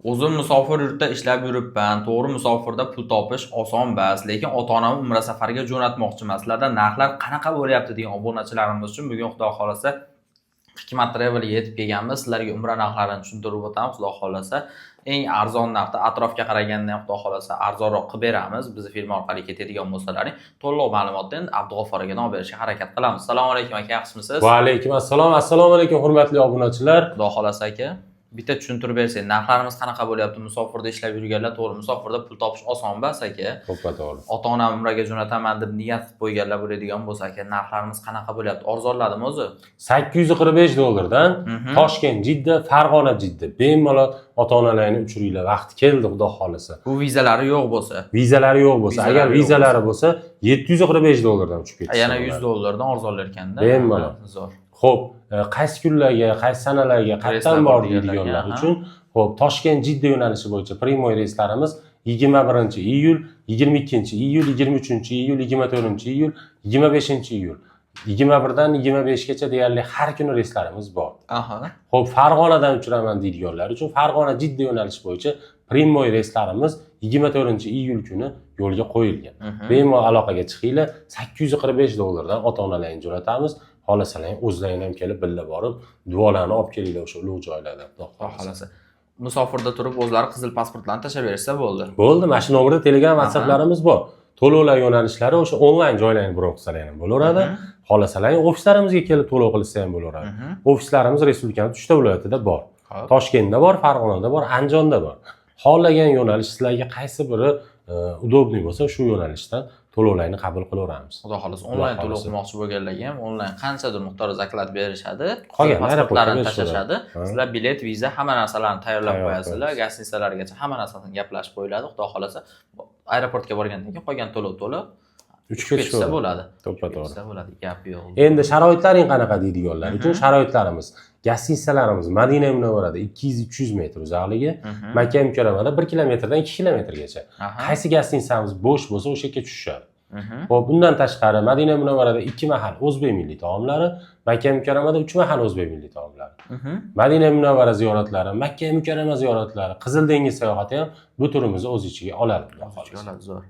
O'zim musofir yurtda ishlab yuribman. To'g'ri, musofirda pul topish oson emas, lekin ota-onamni umra safariga jo'natmoqchiman. Sizlarda narxlar qanaqa bo'lyapti degan obunachilarimiz uchun bugun Xudo xolasa Hikmat Travel'ga yetib kelganmiz. Sizlarga umra narxlarini tushuntirib o'tamiz. Xudo xolasa eng arzon narxda, atrofga qaraganda ham Xudo xolasa arzonroq qilib beramiz. Bizni firma orqali ketadigan bo'lsalaring, to'liq ma'lumotni Abdug'offor akadan olib berishga harakat qilamiz. Assalomu alaykum aka, yaxshimisiz? Va alaykum assalom. Assalomu alaykum hurmatli obunachilar. Xudo xolasa aka, bitta tushuntirib bersangiz, narxlarimiz qanaqa bo'lyapti? Musofirda ishlab yurganlar, to'g'ri, musofirda pul topish oson emas aka. To'g'ri. Ota-onam umraga jo'nataman deb niyat qilib qo'yganlar bo'ladigan bo'lsa aka, narxlarimiz qanaqa bo'lyapti? Arzonladimi o'zi? $845 Toshkent, Jidda, Farg'ona, Jidda. Bemalol ota-onalarni uchiringlar. Vaqti keldi, Xudo xolasa. Bu vizalari yo'q bo'lsa. Vizalari yo'q bo'lsa, agar vizalari bo'lsa $745 dan uchib ketadi. Yana $100 dan arzonlar ekanda. Bemalol. Zo'r. Xo'p, qaysi kunlarga, qaysi sanalarga qayerdan bor deydiganlar uchun, xo'p, Toshkent Jidda yo'nalishi bo'yicha primoy reyslarimiz 21-iyul, 22-iyul, 23-iyul, 24-iyul, 25-iyul. 21dan 25gacha deyarli har kuni reyslarimiz bor. Xo'p, Farg'onadan uchiraman deydiganlar uchun Farg'ona Jidda yo'nalishi bo'yicha primoy reyslarimiz 24-iyul kuni yo'lga qo'yilgan. Bemalol aloqaga chiqinglar, $845 dan ota-onalarni jo'natamiz. Xohlasalar o'zlaring ham kelib birga borib, duolarni olib kelinglar o'sha ulug' joylardan. Xudo xolasa. Musofirda turib o'zlari qizil pasportlarni tashlab bersa bo'ldi. Bo'ldi, mana shu nomerda Telegram, WhatsApplarimiz bor. To'lovlar yo'nalishlari o'sha onlayn joylarni bron qilsalar ham bo'laveradi. Xohlasalar ofislarimizga kelib to'lov qilsa ham bo'laveradi. Ofislarimiz respublikaning 3 ta viloyatida bor. Toshkentda bor, Farg'onada bor, Andijonda bor. Xohlagan yo'nalish sizlarga qaysi biri udobniy bo'lsa, shu yo'nalishdan to'lovlarni qabul qilaveramiz. Xudo xolasa, onlayn to'lov qilmoqchi bo'lganlarga ham onlayn qanchadir miqdor zaklat berishadi. Qolgan pasportlarni tashlashadi. Sizlar bilet, viza, hamma narsalarni tayyorlab qo'yasizlar. Gastinisalargacha hamma narsani gaplashib qo'yiladi. Xudo xolasa, aeroportga borgandan keyin qolgan to'lov 3 ketsa bo'ladi. To'g'ri. Bo'ladi, gap yo'q. Endi sharoitlaring qanaqa deydiganlar uchun sharoitlarimiz gastinisalarimiz Madina Munavvarada 200-300 metr uzoqligi, Makka Mukarramada 1 kilometrdan 2 kilometrgacha. Qaysi gastinisamiz bo'sh bo'lsa, o'sha yerga tushishadi. Xo'p, bundan tashqari Madina Munavvarada 2 mahal o'zbek milliy taomlari, Makka Mukarramada 3 mahal o'zbek milliy taomlari. Madina Munavvara ziyoratlari, Makka Mukarrama ziyoratlari, Qizil dengiz sayohati ham bu turimizni o'z ichiga oladi. Zo'r.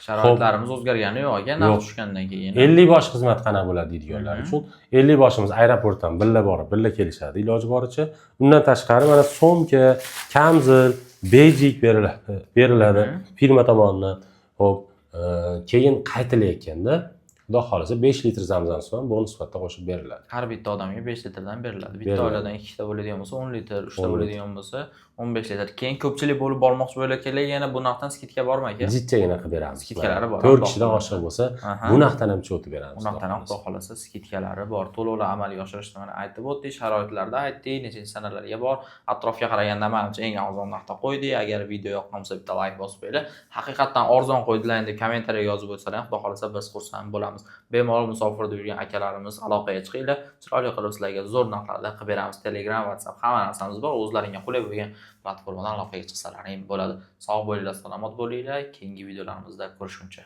Sharoitlarimiz o'zgargani yo'q ekan, narx tushgandan keyin. 50 bosh xizmat qana bo'ladi deydiganlar uchun 50 boshimiz aeroportdan birga borib, birga kelishadi iloji boricha. Undan tashqari mana somka, kamzil, bejik beriladi firma tomonidan. Xo'p, keyin qaytilayotganda Xudo xolasa 5 litr zamzam suvi bonus sifatida qo'shib beriladi. Har bitta odamga 5 litrdan beriladi. Bitta oiladan 2 ta bo'ladigan bo'lsa 10 litr, 3 ta bo'ladigan bo'lsa 15 litr. Keyin ko'pchilik bo'lib bormoqchi bo'layotganlar yana bu narxdan skidka bormi aka? Zidchagina qilib beramiz. Skidkalari bor. 4 kishidan oshiq bo'lsa, bu narxdan ham cho'tib beramiz. Bu narxdan ham Xudo xolasa skidkalari bor. To'lovlar amalga oshirishni mana aytib o'tdik, sharoitlarda aytdik, nechanchi sanalarga bor. Atrofga qaraganda menimcha eng arzon narxda qo'ydik. Agar video yoqqan bo'lsa bitta like bosib qo'yinglar. Haqiqatan arzon qo'ydilar deb kommentariyaga yozib o'tsalar, Xudo xolasa biz xursand bo'lamiz. Bemalol musofirda yurgan akalarimiz aloqaga chiqinglar. Chiroyli qilib sizlarga zo'r narxlarda qilib beramiz. Telegram, WhatsApp hamma narsamiz bor. O'zlaringga qulay bo'lgan platformadan aloqaga chiqsalaring bo'ladi. Sog' bo'linglar, salomat bo'linglar. Keyingi videolarimizda ko'rishguncha.